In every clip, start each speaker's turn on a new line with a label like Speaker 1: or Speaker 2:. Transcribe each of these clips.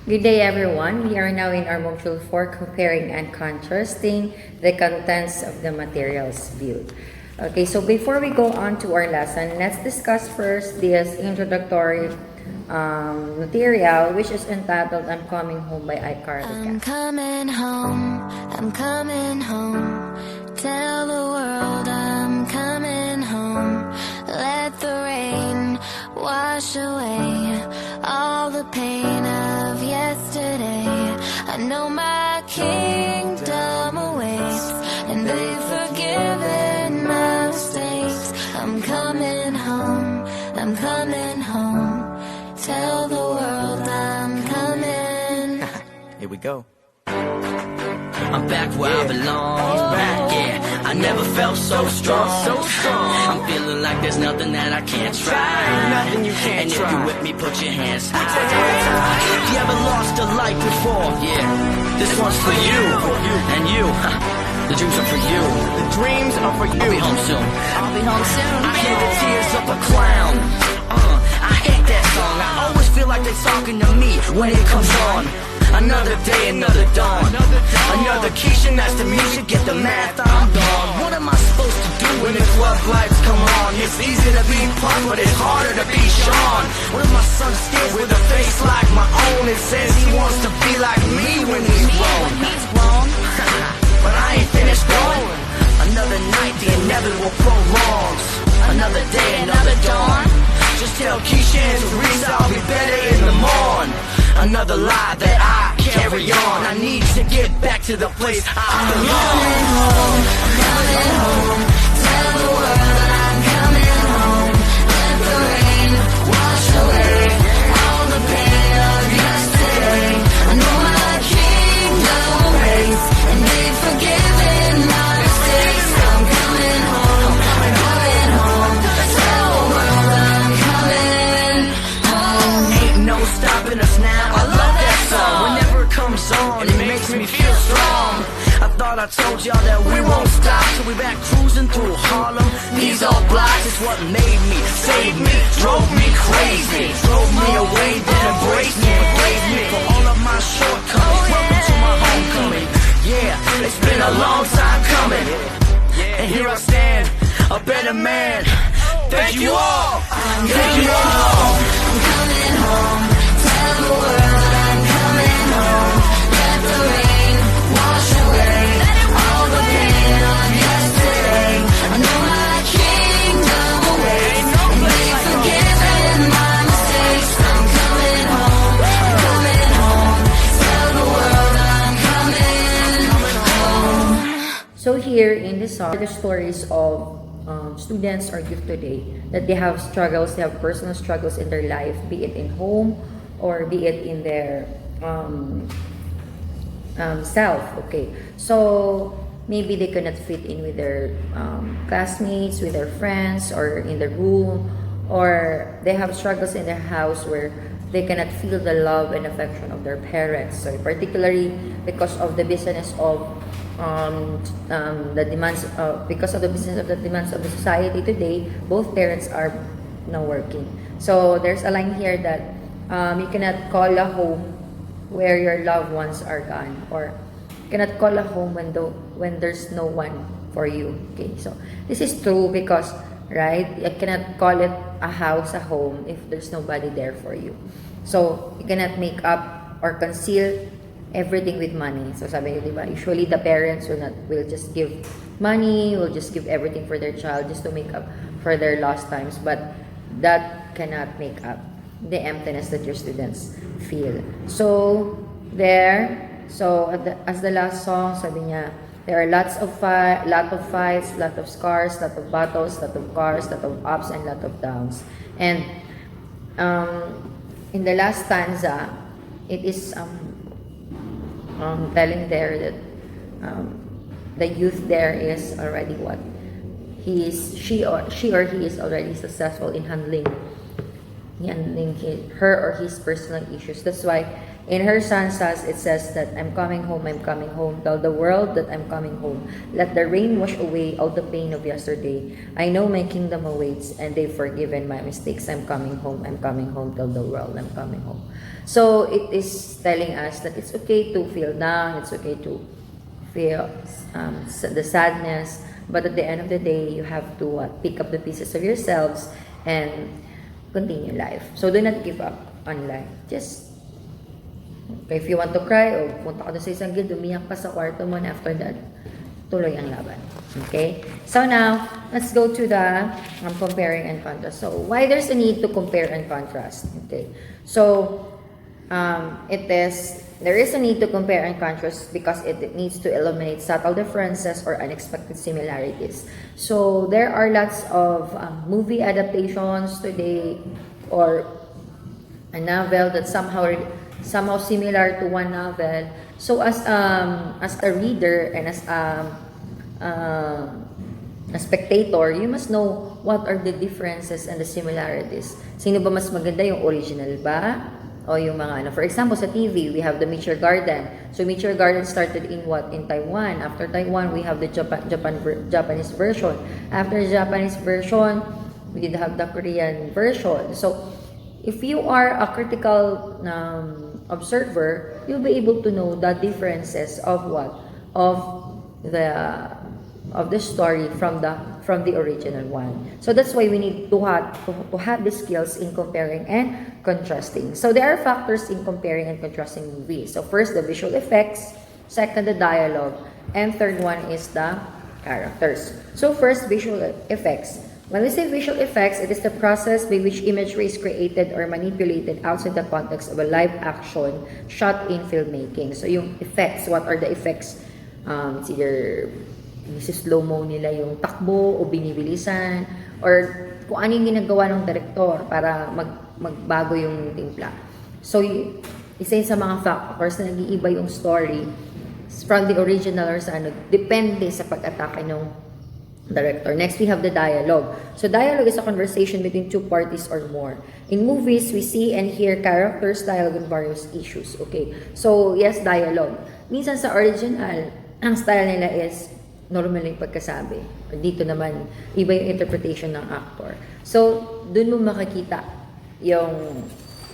Speaker 1: Good day, everyone. We are now in our module 4, comparing and contrasting the contents of the materials viewed. Okay, so before we go on to our lesson, let's discuss first this introductory material, which is entitled "I'm Coming Home" by Icar.
Speaker 2: I'm coming home, I'm coming home. Tell the world I'm coming home. Let the rain wash away all the pain of yesterday. I know my kingdom awaits, and they've forgiven my mistakes. I'm coming home, I'm coming home. Tell the world I'm coming.
Speaker 3: Here we go. I'm back where I belong. Yeah, I never felt so strong. I'm feeling like there's nothing that I can't try.
Speaker 4: Nothing you can't
Speaker 3: and
Speaker 4: try.
Speaker 3: if you with me, put your hands high. If you ever lost a life before, yeah, this one's for you. And you, the dreams are for you.
Speaker 4: The dreams are for you.
Speaker 3: I'll be home soon.
Speaker 2: I'll be home soon.
Speaker 3: I hear the tears of a clown. I hate that song. I always feel like they're talking to me when it comes on. Another day, another dawn. Another Keisha, that's the music, get the math, I'm gone. What am I supposed to do when the club lights come on? It's easy to be Punk, but it's harder to be Sean. What if my son stares with a face like my own and says he wants to be like me when he's grown? But I ain't finished growing. Another night, the inevitable prolongs. Another day, another dawn. Just tell Keisha and Teresa I'll be better in the morn. Another lie that I carry on. I need to get back to the place I belong.
Speaker 2: I'm coming home. Tell the world I'm coming home. Let the rain wash away all the pain of yesterday. I know my kingdom awaits, and they've forgiven my mistakes. I'm coming home. I'm coming home. Tell the world I'm coming home.
Speaker 3: Ain't no stopping us now. I love that song. Whenever it comes on, it makes me feel strong. I thought I told y'all that we won't stop till we back cruising through Harlem. These old blocks is what made me, saved me, drove me crazy, drove me away, then embraced me, forgave me for all of my shortcomings. Welcome to my homecoming. Yeah, it's been a long time coming, and here I stand, a better man. Thank you all. Thank you all.
Speaker 2: I'm coming home. Tell the world I'm coming home. Let the rain wash away all the pain of yesterday. I know my kingdom awaits, and they've forgiven my mistakes. I'm coming home. I'm coming home. Tell the world I'm coming home.
Speaker 1: So here in this song, the stories of students or youth today, that they have struggles, they have personal struggles in their life, be it in home or be it in their self. Okay, so maybe they cannot fit in with their classmates, with their friends, or in the room, or they have struggles in their house where they cannot feel the love and affection of their parents. So particularly because of the business of the demands because of the business of the demands of the society today, both parents are now working. So there's a line here that you cannot call a home where your loved ones are gone, or you cannot call a home when there's no one for you. Okay, so this is true because, right, you cannot call it a house a home if there's nobody there for you. So you cannot make up or conceal everything with money. So sabi niyo, diba, usually the parents will just give money, will just give everything for their child just to make up for their lost times, but that cannot make up the emptiness that your students feel. So as the last song, sabi niya, there are lot of fights, lot of scars, lot of battles, lot of cars, lot of ups and lot of downs. And in the last stanza, it is telling there that the youth there is already she or he is already successful in handling yan din her or his personal issues. That's why in her stanzas, it says that I'm coming home, tell the world that I'm coming home. Let the rain wash away all the pain of yesterday. I know my kingdom awaits and they've forgiven my mistakes. I'm coming home, tell the world I'm coming home. So it is telling us that it's okay to feel down, it's okay to feel the sadness, but at the end of the day, you have to pick up the pieces of yourselves and continue life. So do not give up on life. Just, okay, if you want to cry, o punta ka doon sa isang guild, umiyak pa sa kwarto mo, and after that, tuloy ang laban. Okay? So now, let's go to the comparing and contrast. So, why there's a need to compare and contrast? Okay? So, there is a need to compare and contrast because it needs to eliminate subtle differences or unexpected similarities. So there are lots of movie adaptations today or a novel that somehow similar to one novel. So as a reader and as a spectator, you must know what are the differences and the similarities. Sino ba mas maganda, yung original ba? O yung mga for example, sa TV, we have the Meteor Garden. So, Meteor Garden started in what? In Taiwan. After Taiwan, we have the Japanese version. After the Japanese version, we did have the Korean version. So, if you are a critical observer, you'll be able to know the differences of what? Of the story from the original one. So that's why we need to have the skills in comparing and contrasting. So there are factors in comparing and contrasting movies. So first, the visual effects, second, the dialogue, and third one is the characters. So first, visual effects. When we say visual effects, it is the process by which imagery is created or manipulated outside the context of a live action shot in filmmaking. So yung effects, what are the effects? It's either slow-mo nila yung takbo o binibilisan or kung ano yung ginagawa ng director para magbago yung timpla. So, isa yun sa mga factors na nag-iiba yung story from the original or sa depende sa pag-atake ng director. Next, we have the dialogue. So, dialogue is a conversation between two parties or more. In movies, we see and hear characters, dialogue, and various issues. Okay. So, yes, dialogue. Minsan sa original, ang style nila is normal yung pagkasabi. Dito naman, iba yung interpretation ng actor. So, dun mo makikita yung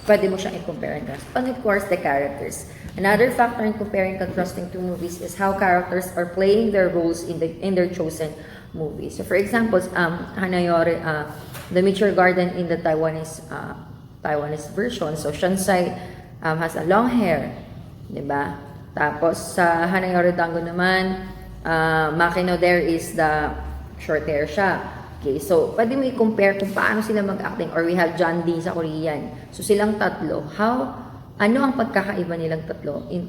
Speaker 1: pwede mo siyang i-compare and contrast. And of course, the characters. Another factor in comparing and contrasting two movies is how characters are playing their roles in their chosen movies. So, for example, Hanayori, the Meteor Garden in the Taiwanese version. So, Shansai has a long hair. Diba? Tapos, sa Hanayori Dango naman, Makino there is the short hair siya. Okay, so pwede mo i-compare kung paano sila mag-acting. Or we have John D sa Korean. So silang tatlo, ano ang pagkakaiba nilang tatlo in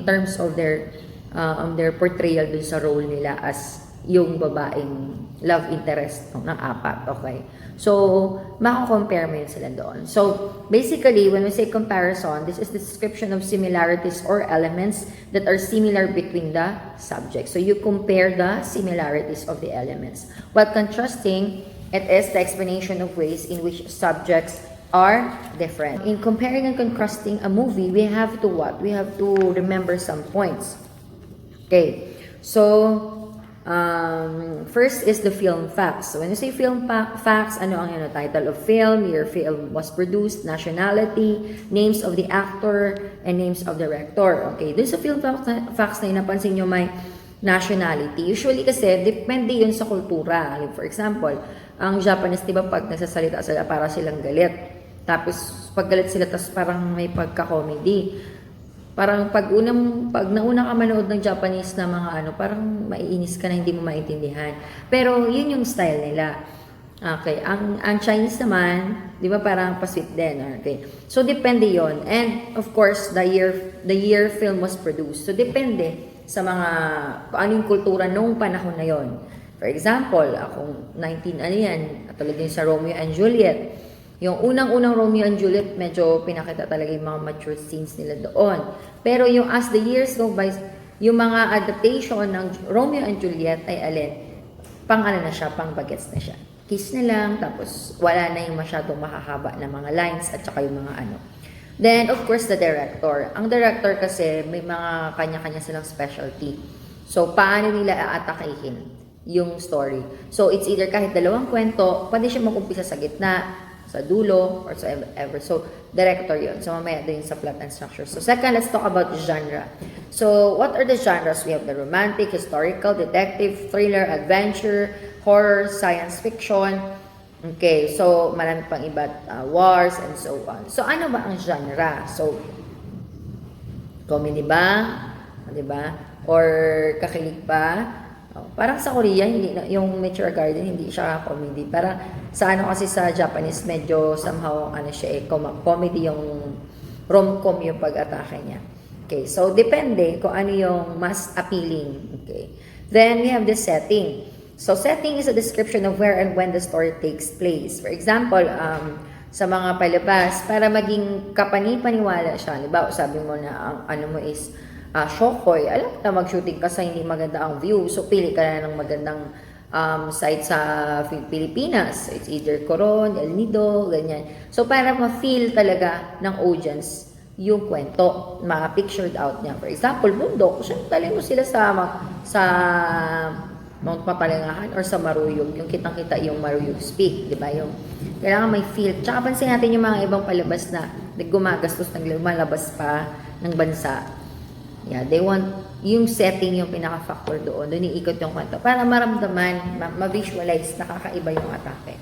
Speaker 1: terms of their portrayal dun sa role nila as yung babaeng love interest ng apat. Okay, so mako-compare mo yun sila doon. So basically, when we say comparison, this is the description of similarities or elements that are similar between the subjects. So you compare the similarities of the elements. While contrasting, it is the explanation of ways in which subjects are different. In comparing and contrasting a movie, we have to what? We have to remember some points. Okay, so first is the film facts. So when you say film facts, ano ang title of film, year film was produced, nationality, names of the actor, and names of the director. Okay, dun sa film facts na napansin nyo may nationality. Usually kasi, depende yun sa kultura. For example, ang Japanese, diba, pag nagsasalita sila, para silang galit. Tapos, pag galit sila, tapos parang may pagka-comedy. Parang pag nauna ka manood ng Japanese na mga parang maiinis ka na hindi mo maintindihan. Pero yun yung style nila. Okay, ang Chinese naman, 'di ba, parang pa-sweet din, okay. So depende 'yon. And of course, the year film was produced. So depende sa mga kung ano yung kultura nung panahon na 'yon. For example, akong 19 talaga yung sa Romeo and Juliet. Yung unang-unang Romeo and Juliet, medyo pinakita talaga yung mga mature scenes nila doon. Pero yung as the years go by, yung mga adaptation ng Romeo and Juliet ay pang na siya, pang bagets na siya. kiss na lang, tapos wala na yung masyadong mahahaba na mga lines at saka yung mga ano. Then, of course, the director. Ang director kasi, may mga kanya-kanya silang specialty. So, paano nila aatakihin yung story? So, it's either kahit dalawang kwento, pwede siya mag-umpisa sa gitna, sa dulo, or sa ever. So, director yun. So, mamaya din sa plot and structure. So, second, let's talk about genre. So, what are the genres? We have the romantic, historical, detective, thriller, adventure, horror, science fiction. Okay, so marami pang iba, wars and so on. So ano ba ang genre? So comedy ba? 'Di ba? Or kakilig pa? Parang sa Korea, hindi yung Mature Garden hindi siya comedy. Parang sa ano kasi sa Japanese medyo somehow ano siya comedy, yung rom-com yung pag-atake niya. Okay, so depende kung ano yung mas appealing. Okay. Then we have the setting. So, setting is a description of where and when the story takes place. For example, sa mga palabas, para maging kapani-paniwala siya. Halimbawa, sabi mo na ang ano mo is Shokoy. Alam mo na mag-shooting ka sa hindi maganda ang view. So, pili ka na ng magandang site sa Pilipinas. It's either Coron, El Nido, ganyan. So, para ma-feel talaga ng audience yung kwento, ma-pictured out niya. For example, bundok. So, talin mo sila sa Mount Papalangahan or sa Maruyog, yung kitang-kita yung Maruyog speak, di ba? Yung kailangan may feel. Tsaka pansin natin yung mga ibang palabas na gumagastos ng lumalabas pa ng bansa. Yeah, they want yung setting yung pinaka-factor doon. Doon iikot yung kwento para maramdaman, ma-visualize na kakaiba yung atake.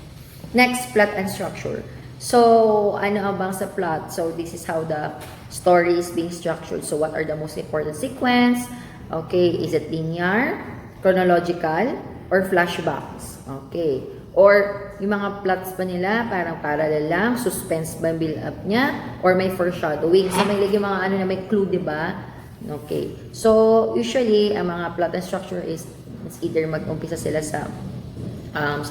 Speaker 1: Next, plot and structure. So, ano abang sa plot? So, this is how the story is being structured. So, what are the most important sequence? Okay, is it linear, chronological, or flashbacks? Okay. Or, yung mga plots pa nila, parang parallel lang, suspense ba build up niya, or may foreshadowing. So, may lagi mga ano na may clue, di ba? Okay. So, usually, ang mga plot and structure is either mag-umpisa sila sa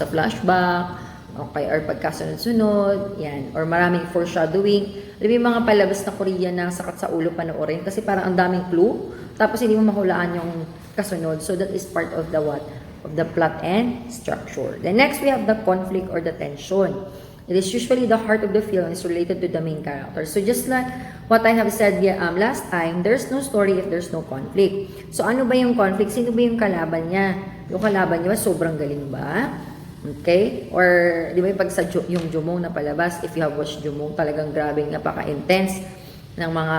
Speaker 1: flashback, okay, or pagkasunod-sunod, yan, or maraming foreshadowing. Alam mo yung mga palabas na Korean na sakat sa ulo panoorin kasi parang ang daming clue, tapos hindi mo mahulaan yung kasunod. So that is part of the what? Of the plot and structure. Then next, we have the conflict or the tension. It is usually the heart of the film is related to the main character. So just like what I have said last time, there's no story if there's no conflict. So ano ba yung conflict? Sino ba yung kalaban niya? Yung kalaban niya sobrang galing ba? Okay? Or, di ba pag sa yung Jumong na palabas, if you have watched Jumong, talagang grabe, napaka-intense ng mga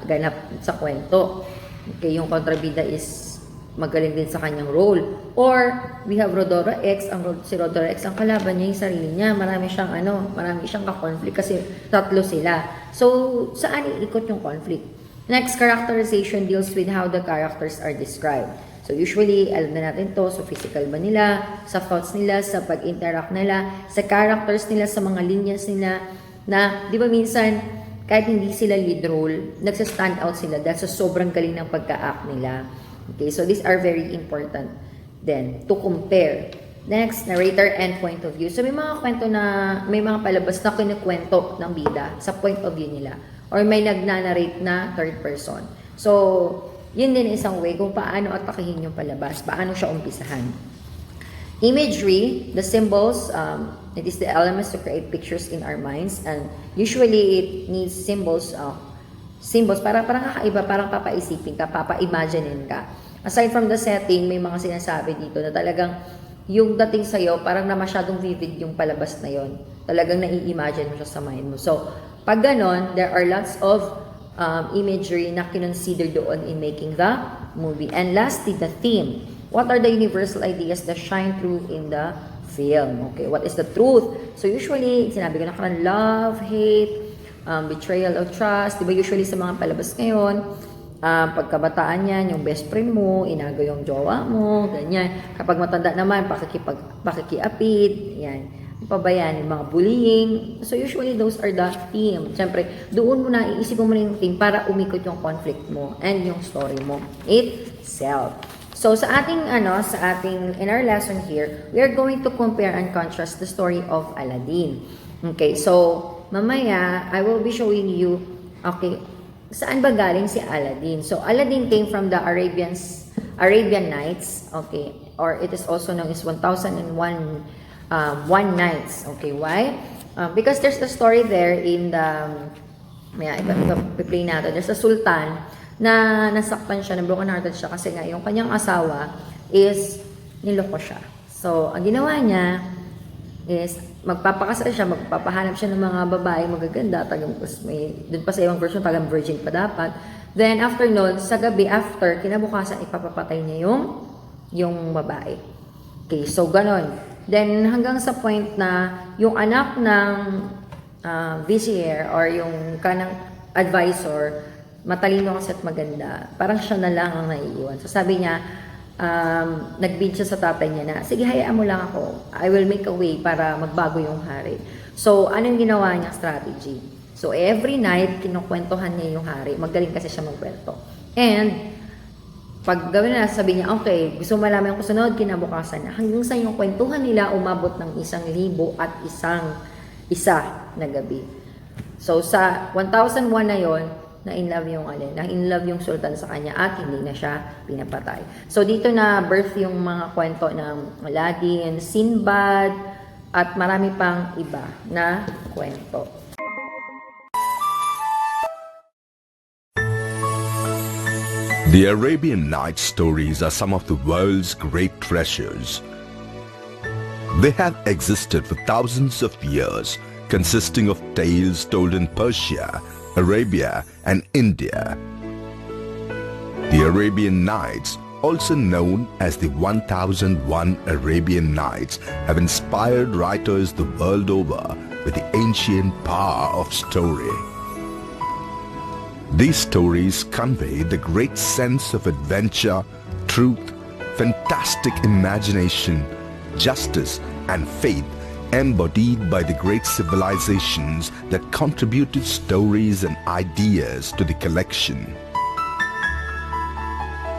Speaker 1: ganap sa kwento. Okay, yung kontrabida is magaling din sa kanyang role. Or, we have Rodora X, si Rodora X, ang kalaban niya, yung sarili niya, marami siyang ka-conflict kasi tatlo sila. So, saan iikot yung conflict? Next, characterization deals with how the characters are described. So, usually, alam na natin to, so physical ba nila, sa thoughts nila, sa pag-interact nila, sa characters nila, sa mga linyas nila, na, di ba minsan, kahit hindi sila lead role, nagsa-stand out sila dahil sa sobrang galing ng pagka-act nila. Okay, so these are very important then to compare. Next, narrator and point of view. So, may mga kwento na, may mga palabas na kinukwento ng bida sa point of view nila. Or may nagna-narrate na third person. So, yun din isang way kung paano atakihin yung palabas, paano siya umpisahan. Imagery, the symbols, it is the elements to create pictures in our minds, and usually it needs symbols para kakaiba, parang papaisipin ka, papa-imaginein ka. Aside from the setting, may mga sinasabi dito na talagang yung dating sa'yo, parang na masyadong vivid yung palabas na yon. Talagang nai-imagine mo siya sa mind mo. So, pag ganon, there are lots of imagery na kinonsider doon in making the movie. And lastly, the theme. What are the universal ideas that shine through in the film? Okay, what is the truth? So usually, sinabi ko na kanang love, hate, betrayal of trust. Diba usually sa mga palabas ngayon, pagkabataan yan, yung best friend mo, inago yung jowa mo, ganyan. Kapag matanda naman, pakikiapid, yan. Pa ba yan? Yung mga bullying. So, usually, those are the theme. Siyempre, doon mo na, iisip mo yung theme para umikot yung conflict mo and yung story mo itself. So, in our lesson here, we are going to compare and contrast the story of Aladdin. Okay, so, mamaya, I will be showing you, okay, saan ba galing si Aladdin? So, Aladdin came from the Arabian Nights, okay, or it is also known as 1001 one night. Okay, why? Because there's a story there in the, play natin. There's a sultan na nasaktan siya, na broken hearted siya kasi nga yung kanyang asawa is niloko siya. So, ang ginawa niya is magpapakasal siya, magpapahanap siya ng mga babae magaganda, doon pa sa ibang version, tagang virgin pa dapat. Then, after nun, sa gabi, after, kinabukasan, ipapapatay niya yung babae. Okay, so ganon. Then, hanggang sa point na yung anak ng vizier or yung kanang advisor, matalino kasi at maganda, parang siya na lang ang naiiwan. So, sabi niya, nag-bid siya sa tatay niya na, sige, hayaan mo lang ako. I will make a way para magbago yung hari. So, anong ginawa niya strategy? So, every night, kinukwentuhan niya yung hari. Magaling kasi siya magkwento. And, pag gawin na, sabi niya, okay, gusto mo malaman yung kusunod, kinabukasan na. Hanggang sa yung kwentuhan nila, umabot ng 1,001 na gabi. So, sa 1,001 na yon, na-in-love yung sultan sa kanya at hindi na siya pinapatay. So, dito na birth yung mga kwento ng Aladdin, Sinbad, at marami pang iba na kwento.
Speaker 5: The Arabian Nights stories are some of the world's great treasures. They have existed for thousands of years, consisting of tales told in Persia, Arabia, and India. The Arabian Nights, also known as the 1001 Arabian Nights, have inspired writers the world over with the ancient power of story. These stories convey the great sense of adventure, truth, fantastic imagination, justice, and faith embodied by the great civilizations that contributed stories and ideas to the collection.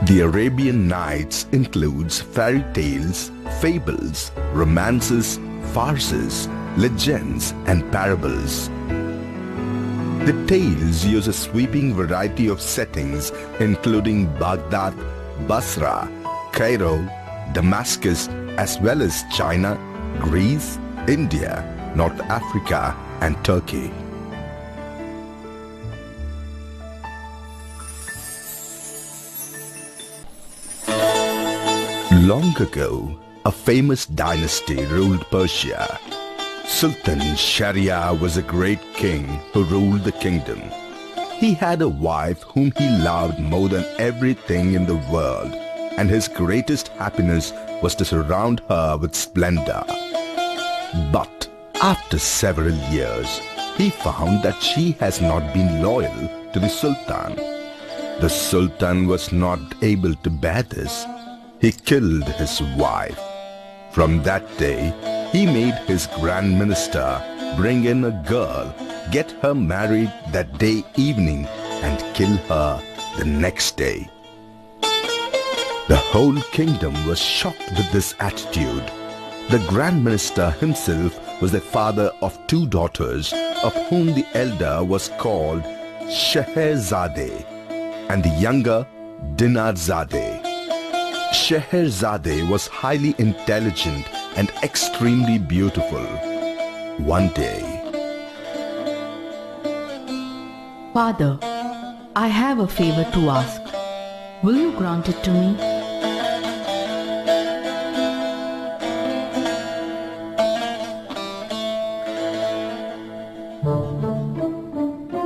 Speaker 5: The Arabian Nights includes fairy tales, fables, romances, farces, legends, and parables. The tales use a sweeping variety of settings including Baghdad, Basra, Cairo, Damascus, as well as China, Greece, India, North Africa, and Turkey. Long ago, a famous dynasty ruled Persia. Sultan Shahryar was a great king who ruled the kingdom. He had a wife whom he loved more than everything in the world, and his greatest happiness was to surround her with splendor. But after several years, he found that she has not been loyal to the Sultan. The Sultan was not able to bear this. He killed his wife. From that day, he made his Grand Minister bring in a girl, get her married that day evening, and kill her the next day. The whole kingdom was shocked with this attitude. The Grand Minister himself was the father of two daughters, of whom the elder was called Scheherazade and the younger Dinarzade. Scheherazade was highly intelligent and extremely beautiful. One day,
Speaker 6: Father, I have a favor to ask. Will you grant it to me?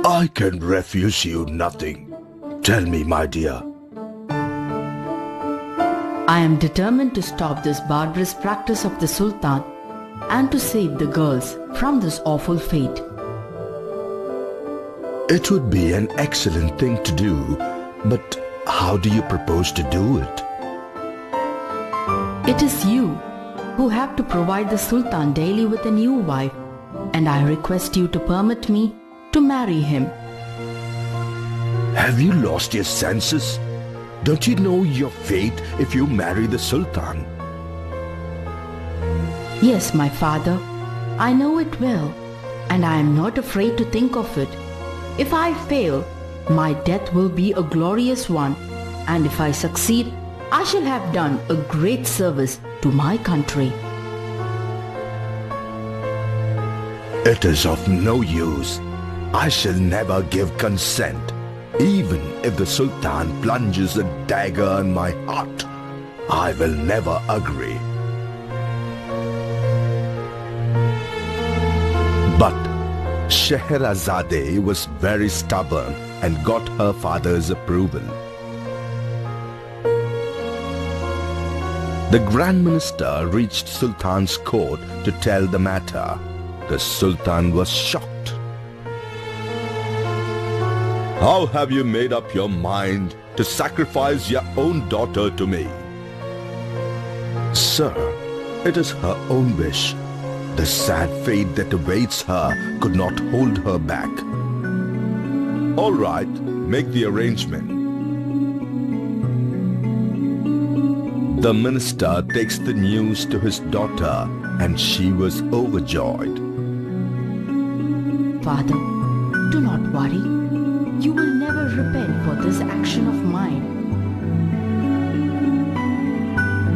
Speaker 5: I can refuse you nothing. Tell me, my dear.
Speaker 6: I am determined to stop this barbarous practice of the Sultan and to save the girls from this awful fate.
Speaker 5: It would be an excellent thing to do, but how do you propose to do it?
Speaker 6: It is you who have to provide the Sultan daily with a new wife, and I request you to permit me to marry him.
Speaker 5: Have you lost your senses? Don't you know your fate if you marry the Sultan?
Speaker 6: Yes, my father, I know it well, and I am not afraid to think of it. If I fail, my death will be a glorious one, and if I succeed, I shall have done a great service to my country.
Speaker 5: It is of no use. I shall never give consent. Even if the Sultan plunges a dagger in my heart, I will never agree. But Scheherazade was very stubborn and got her father's approval. The Grand Minister reached Sultan's court to tell the matter. The Sultan was shocked. How have you made up your mind to sacrifice your own daughter to me? Sir, it is her own wish. The sad fate that awaits her could not hold her back. All right, make the arrangement. The minister takes the news to his daughter, and she was overjoyed.
Speaker 6: Father, do not worry. You will never repent for this action of mine.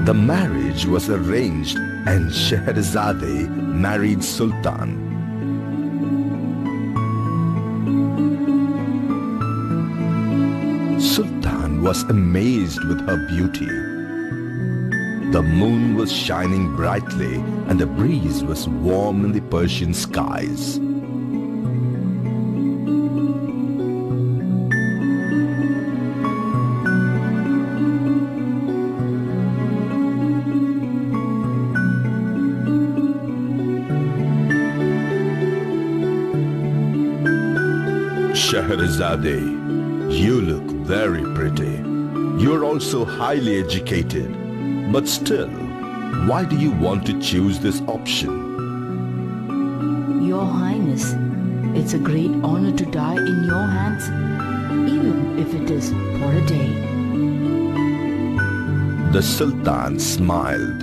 Speaker 5: The marriage was arranged, and Scheherazade married Sultan. Sultan was amazed with her beauty. The moon was shining brightly, and the breeze was warm in the Persian skies. Scheherazade, you look very pretty. You are also highly educated. But still, why do you want to choose this option?
Speaker 6: Your Highness, it's a great honor to die in your hands, even if it is for a day.
Speaker 5: The Sultan smiled.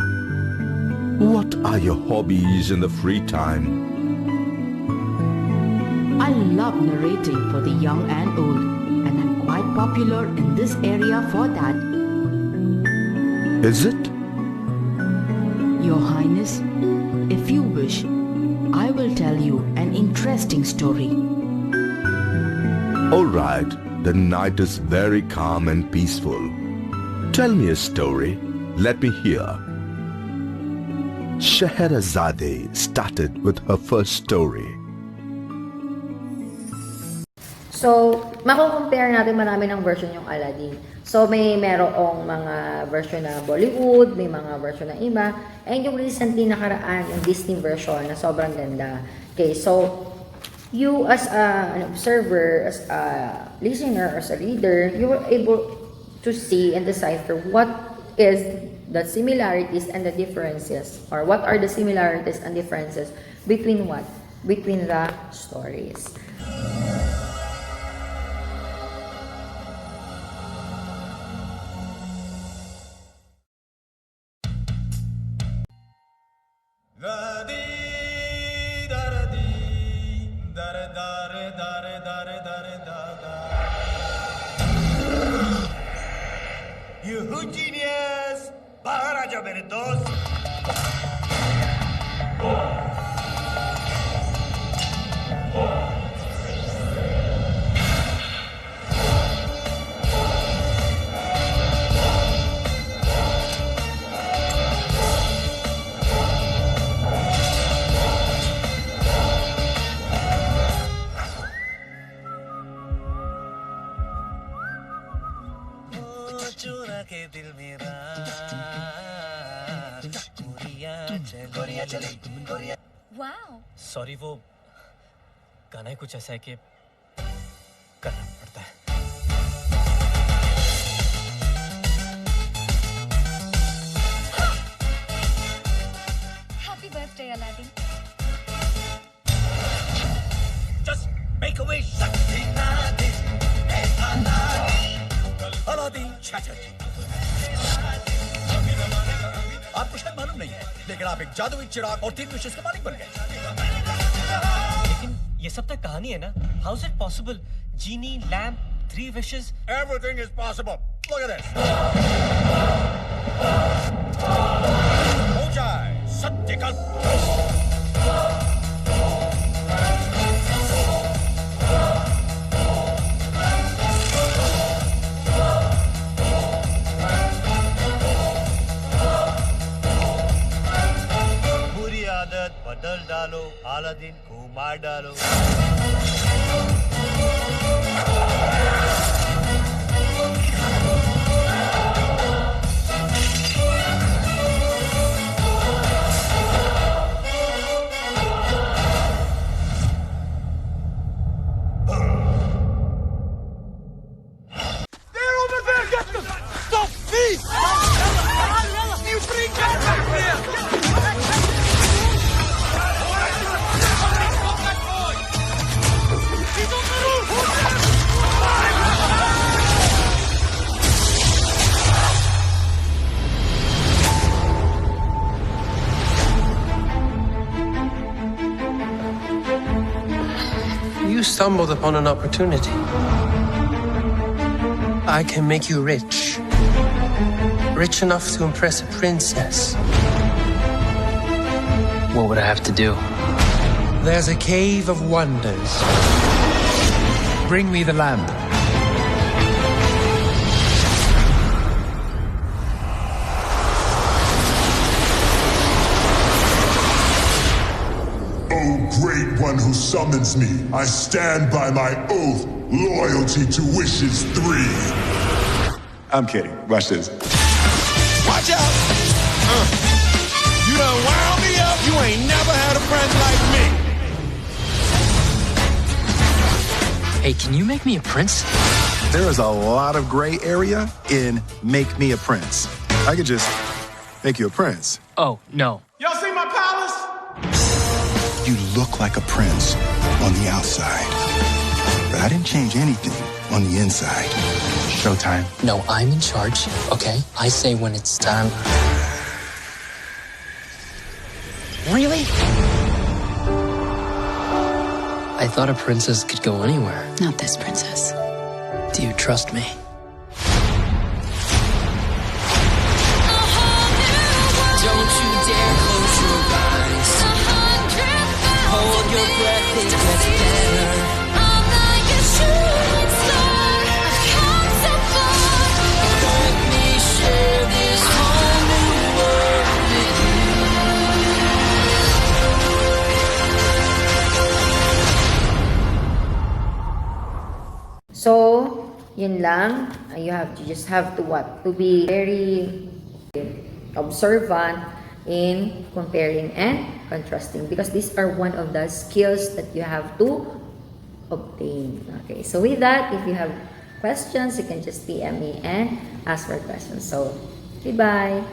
Speaker 5: What are your hobbies in the free time?
Speaker 6: I love narrating for the young and old, and I'm quite popular in this area for that.
Speaker 5: Is it?
Speaker 6: Your Highness, if you wish, I will tell you an interesting story.
Speaker 5: All right, the night is very calm and peaceful. Tell me a story. Let me hear. Scheherazade started with her first story.
Speaker 1: So, mako-compare natin marami ng version yung Aladdin. So, merong mga version na Bollywood, may mga version na iba, and yung recently nakaraan, yung Disney version na sobrang ganda. Okay, so, you as an observer, as a listener, as a reader, you were able to see and decipher what is the similarities and the differences, or what are the similarities and differences between what? Between the stories.
Speaker 7: You genius! बाहर आ जा मेरे दोस्त चुरा के दिल मेरा गोरिया चली गोरिया
Speaker 8: wow
Speaker 7: sorry वो गाना ही कुछ ऐसा है कि करना पड़ता है
Speaker 8: happy birthday Aladdin
Speaker 7: Just make a wish Aladdin Chatterjee आपको शायद मालूम नहीं है लेकिन आप एक जादुई चिराग और 3 विशेष का मालिक बन गए लेकिन ये सब तक कहानी है ना how is it possible genie lamp 3 wishes everything is possible look at this हो जाए सत्य का Aladdin kumardalo.
Speaker 4: They're over there! Get them! Stop! Please! You freak out back there! He's on the roof!
Speaker 8: You stumbled upon an opportunity. I can make you rich. Rich enough to impress a princess.
Speaker 9: What would I have to do?
Speaker 8: There's a cave of wonders.
Speaker 10: Bring me the lamp.
Speaker 11: O great one who summons me, I stand by my oath, loyalty to wishes 3. I'm kidding. Watch this.
Speaker 4: Watch out! You done wound me up. You ain't never had a friend like me.
Speaker 9: Hey, can you make me a prince?
Speaker 11: There is a lot of gray area in Make Me a Prince. I could just make you a prince.
Speaker 9: Oh, no.
Speaker 4: Y'all see my palace?
Speaker 11: You look like a prince on the outside, but I didn't change anything on the inside. Showtime.
Speaker 9: No, I'm in charge, okay? I say when it's time. Really? I thought a princess could go anywhere.
Speaker 12: Not this princess.
Speaker 9: Do you trust me?
Speaker 3: Don't you dare close your eyes. Hold your breath, it gets better.
Speaker 2: I'm like a shooting star. I've come so far.
Speaker 3: Let me share this whole new world with you.
Speaker 1: So, yun lang. You just have to what? To be very observant in comparing and contrasting, because these are one of the skills that you have to obtain. Okay, so with that, if you have questions, you can just PM me and ask for questions. So, goodbye.